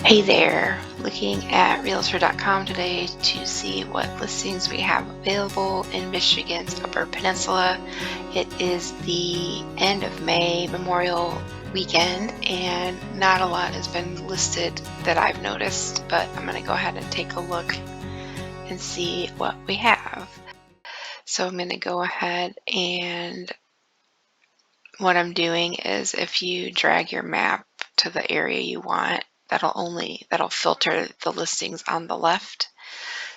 Hey there, looking at realtor.com today to see what listings we have available in Michigan's Upper Peninsula. It is the end of May, Memorial weekend, and not a lot has been listed that I've noticed, but I'm going to go ahead and take a look and see what we have. So I'm going to go ahead, and what I'm doing is if you drag your map to the area you want, that'll filter the listings on the left.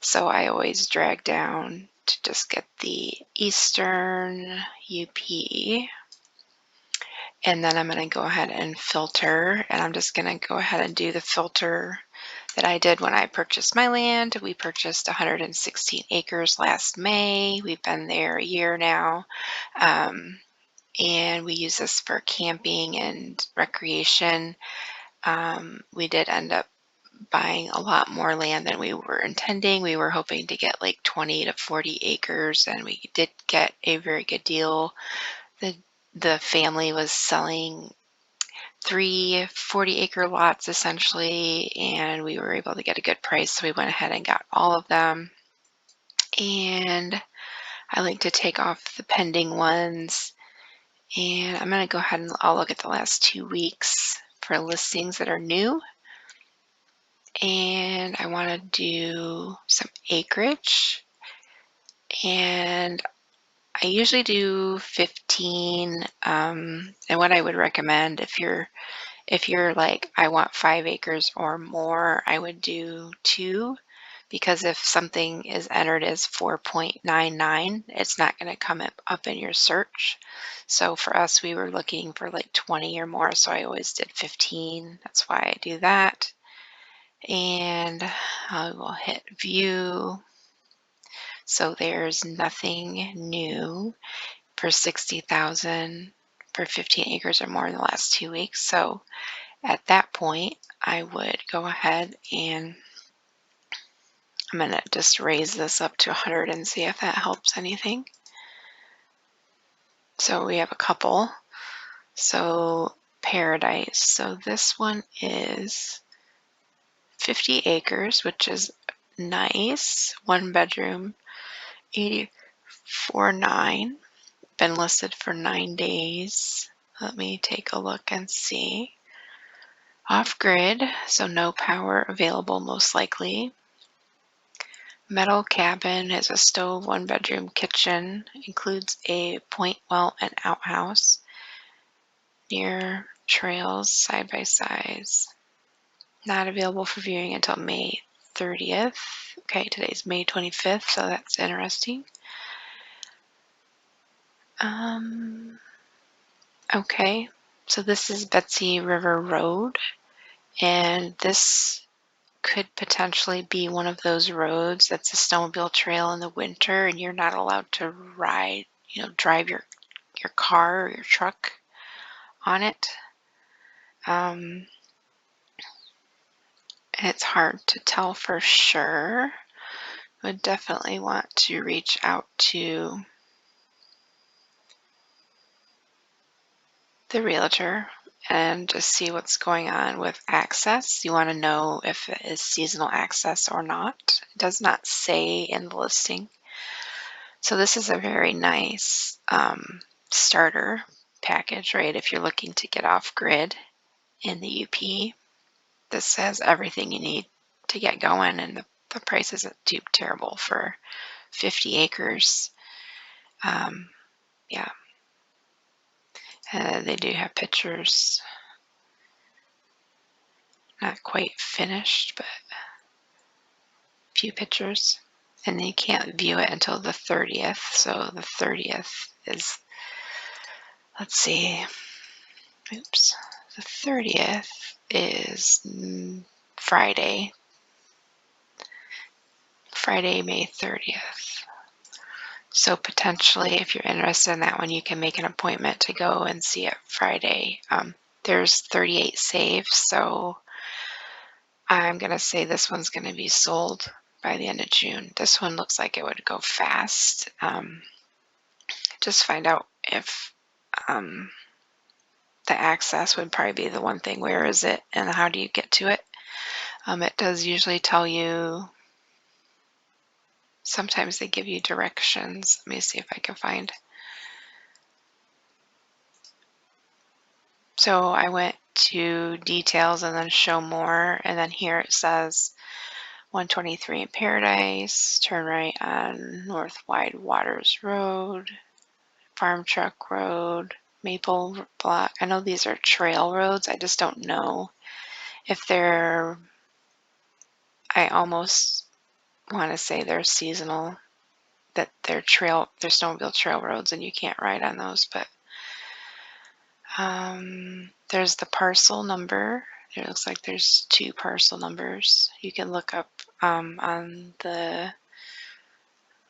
So I always drag down to just get the Eastern UP, and then I'm going to go ahead and filter, and I'm just going to go ahead and do the filter that I did when I purchased my land. We purchased 116 acres last May. We've been there a year now. And we use this for camping and recreation. We did end up buying a lot more land than we were intending. We were hoping to get like 20 to 40 acres, and we did get a very good deal. The family was selling 3 40-acre lots essentially, and we were able to get a good price, so we went ahead and got all of them. And I like to take off the pending ones. And I'm going to go ahead and I'll look at the last 2 weeks for listings that are new. And I want to do some acreage. And I usually do 15. And what I would recommend if you're like, I want 5 acres or more, I would do 2. Because if something is entered as 4.99, it's not going to come up in your search. So for us, we were looking for like 20 or more, so I always did 15. That's why I do that. And I will hit view. So there's nothing new for 60,000 for 15 acres or more in the last 2 weeks. So at that point, I would go ahead and I'm going to just raise this up to 100 and see if that helps anything. So we have a couple. So Paradise. So this one is 50 acres, which is nice. 1 bedroom, 84.9. Been listed for 9 days. Let me take a look and see. Off grid, so no power available most likely. Metal cabin, has a stove, 1 bedroom, kitchen, includes a point well and outhouse. Near trails, side by sides. Not available for viewing until May 30th. Okay, today's May 25th, so that's interesting. Okay, so this is Betsy River Road, and this could potentially be one of those roads that's a snowmobile trail in the winter, and you're not allowed to ride, drive your car or your truck on it. And it's hard to tell for sure. Would definitely want to reach out to the realtor and just see what's going on with access. You want to know if it is seasonal access or not. It does not say in the listing. So this is a very nice starter package, right? If you're looking to get off grid in the UP, this has everything you need to get going, and the price isn't too terrible for 50 acres. Yeah. They do have pictures. Not quite finished, but a few pictures. And you can't view it until the 30th. So the 30th is, let's see. Oops. The 30th is Friday. Friday, May 30th. So potentially, if you're interested in that one, you can make an appointment to go and see it Friday. There's 38 saves, so I'm going to say this one's going to be sold by the end of June. This one looks like it would go fast. Just find out if the access would probably be the one thing. Where is it and how do you get to it? It does usually tell you, sometimes they give you directions. Let me see if I can find. So I went to details and then show more, and then here it says 123 in Paradise, turn right on North Wide Waters Road, Farm Truck Road, Maple Block. I know these are trail roads. I just don't know if they're, I almost want to say they're seasonal, that they're snowmobile trail roads and you can't ride on those, but there's the parcel number. It looks like there's 2 parcel numbers. You can look up on the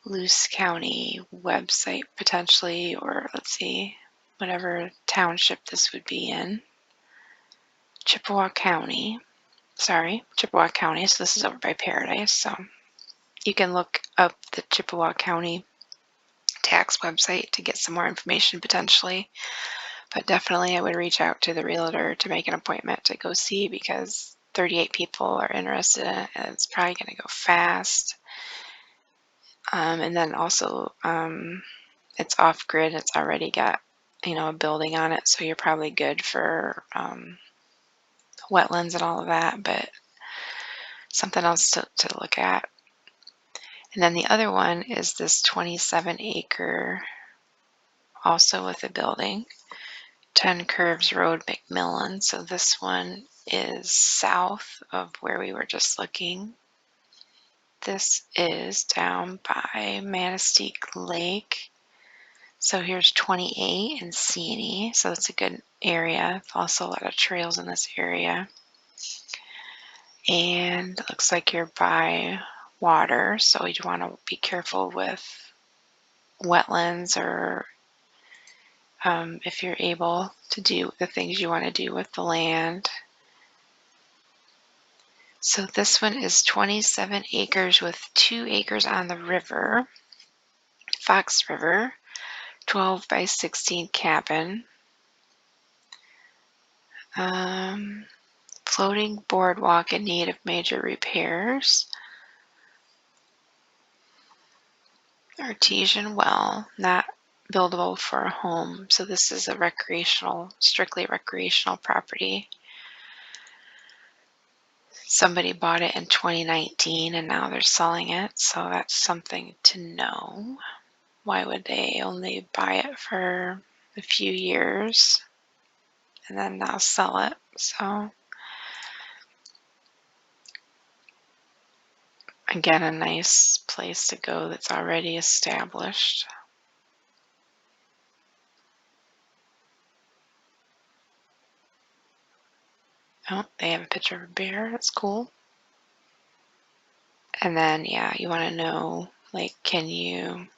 Luce County website potentially, or let's see, whatever township this would be in. Chippewa County. Sorry, Chippewa County. So this is over by Paradise. So you can look up the Chippewa County tax website to get some more information potentially. But definitely I would reach out to the realtor to make an appointment to go see, because 38 people are interested in it and it's probably going to go fast. And then also it's off grid. It's already got, a building on it, so you're probably good for wetlands and all of that, but something else to look at. And then the other one is this 27-acre, also with a building, 10 Curves Road, McMillan. So this one is south of where we were just looking. This is down by Manistee Lake. So here's 28 and Seany. So it's a good area. Also a lot of trails in this area. And it looks like you're by water, so you want to be careful with wetlands, or if you're able to do the things you want to do with the land. So this one is 27 acres with 2 acres on the river, Fox River, 12 by 16 cabin, floating boardwalk in need of major repairs, artesian well, not buildable for a home. So this is a strictly recreational property. Somebody bought it in 2019 and now they're selling it, so that's something to know. Why would they only buy it for a few years and then now sell it? So again, a nice place to go that's already established. Oh, they have a picture of a bear. That's cool. And then, yeah, you want to know, like, can you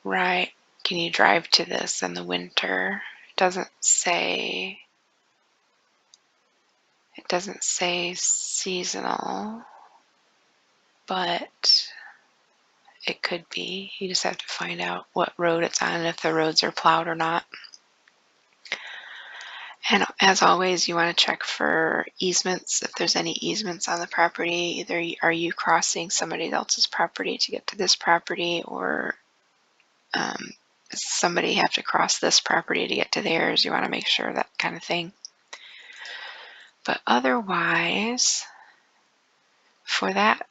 drive to this in the winter? It doesn't say seasonal, but it could be. You just have to find out what road it's on and if the roads are plowed or not. And as always, you want to check for easements. If there's any easements on the property, either are you crossing somebody else's property to get to this property, or does somebody have to cross this property to get to theirs? You want to make sure, that kind of thing. But otherwise, for that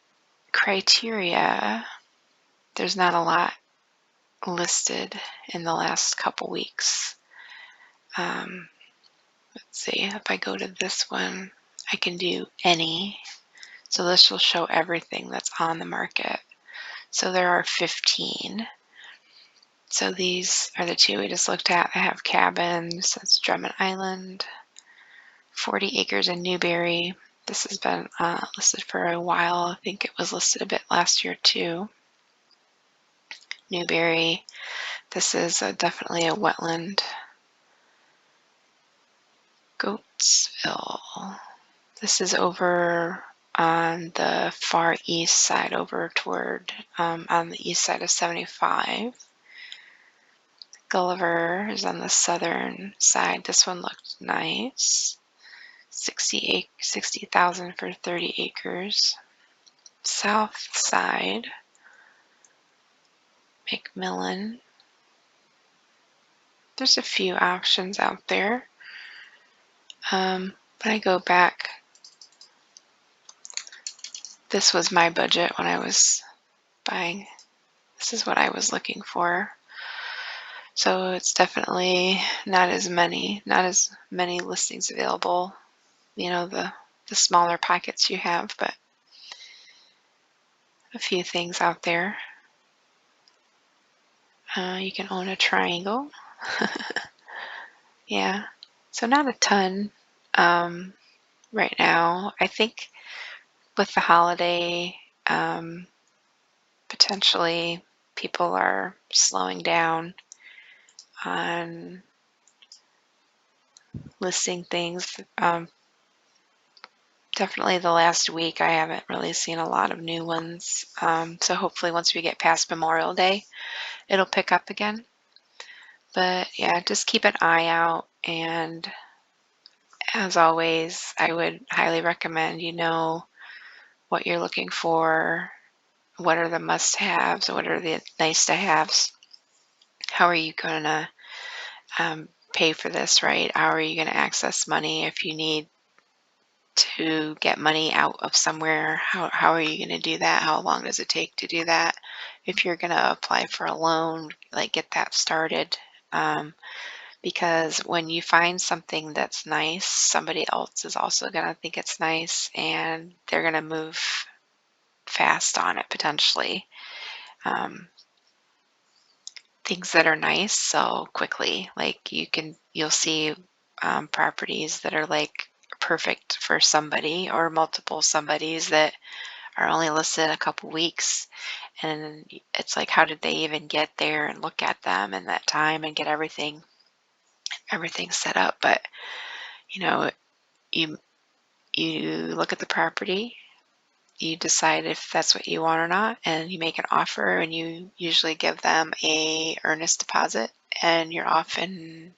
criteria, there's not a lot listed in the last couple weeks. Let's see, if I go to this one, I can do any. So this will show everything that's on the market. So there are 15. So these are the 2 we just looked at. I have cabins. That's Drummond Island, 40 acres in Newberry. This has been listed for a while. I think it was listed a bit last year too. Newberry. This is definitely a wetland. Goatsville. This is over on the far east side, over toward on the east side of 75. Gulliver is on the southern side. This one looked nice. 60,000 for 30 acres. South side, McMillan. There's a few options out there. But I go back. This was my budget when I was buying. This is what I was looking for. So it's definitely not as many listings available, the smaller pockets you have, but a few things out there. You can own a triangle. Yeah, so not a ton right now. I think with the holiday, potentially people are slowing down on listing things. Definitely the last week I haven't really seen a lot of new ones. So hopefully once we get past Memorial Day, it'll pick up again. But yeah, just keep an eye out. And as always, I would highly recommend what you're looking for, what are the must-haves, what are the nice-to-haves. How are you going to pay for this, right? How are you going to access money if you need to get money out of somewhere? How are you going to do that? How long does it take to do that? If you're going to apply for a loan, like get that started. Because when you find something that's nice, somebody else is also going to think it's nice and they're going to move fast on it potentially. Things that are nice so quickly, like you'll see properties that are like perfect for somebody or multiple somebodies that are only listed a couple weeks, and it's like, how did they even get there and look at them in that time and get everything set up? But you you look at the property, you decide if that's what you want or not, and you make an offer, and you usually give them a earnest deposit, and you're off and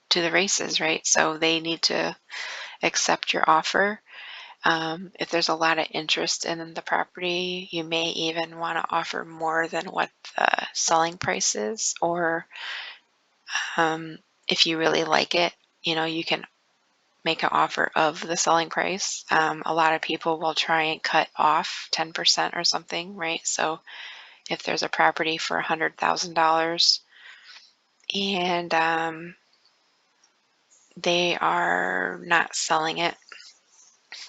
to the races, right? So they need to accept your offer. If there's a lot of interest in the property, you may even want to offer more than what the selling price is, or if you really like it, you can make an offer of the selling price. A lot of people will try and cut off 10% or something, right? So if there's a property for $100,000 and they are not selling it,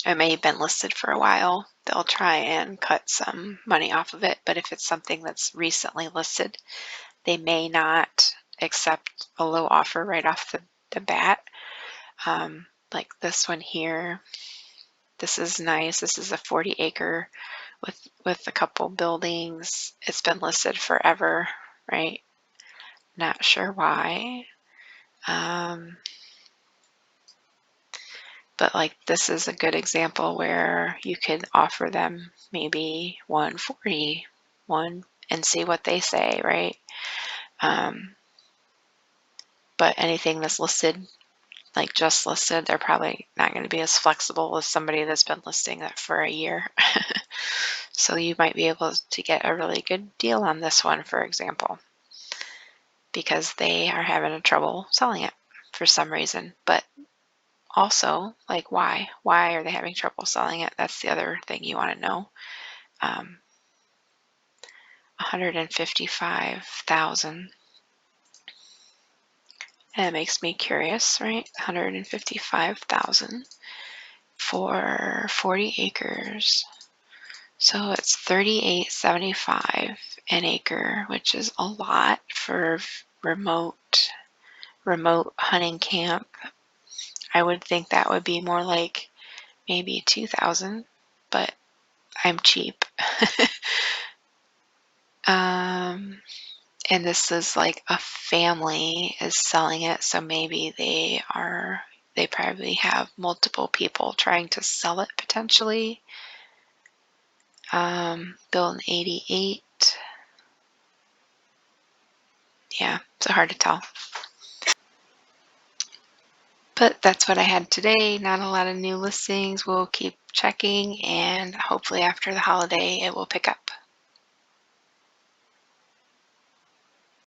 it may have been listed for a while, they'll try and cut some money off of it. But if it's something that's recently listed, they may not accept a low offer right off the bat. Like this one here, this is nice. This is a 40-acre with a couple buildings. It's been listed forever, right? Not sure why. But like this is a good example where you could offer them maybe 140 and see what they say, right? But anything that's listed, like just listed, they're probably not going to be as flexible as somebody that's been listing it for a year. So you might be able to get a really good deal on this one, for example, because they are having a trouble selling it for some reason. But also, like, why? Why are they having trouble selling it? That's the other thing you want to know. 155,000. And it makes me curious, right? 155,000 for 40 acres. So it's $38.75 an acre, which is a lot for remote hunting camp. I would think that would be more like maybe 2,000, but I'm cheap. And this is like a family is selling it, so maybe they probably have multiple people trying to sell it potentially. Built in 88. Yeah, So hard to tell. But that's what I had today. Not a lot of new listings. We'll keep checking, and hopefully after the holiday it will pick up.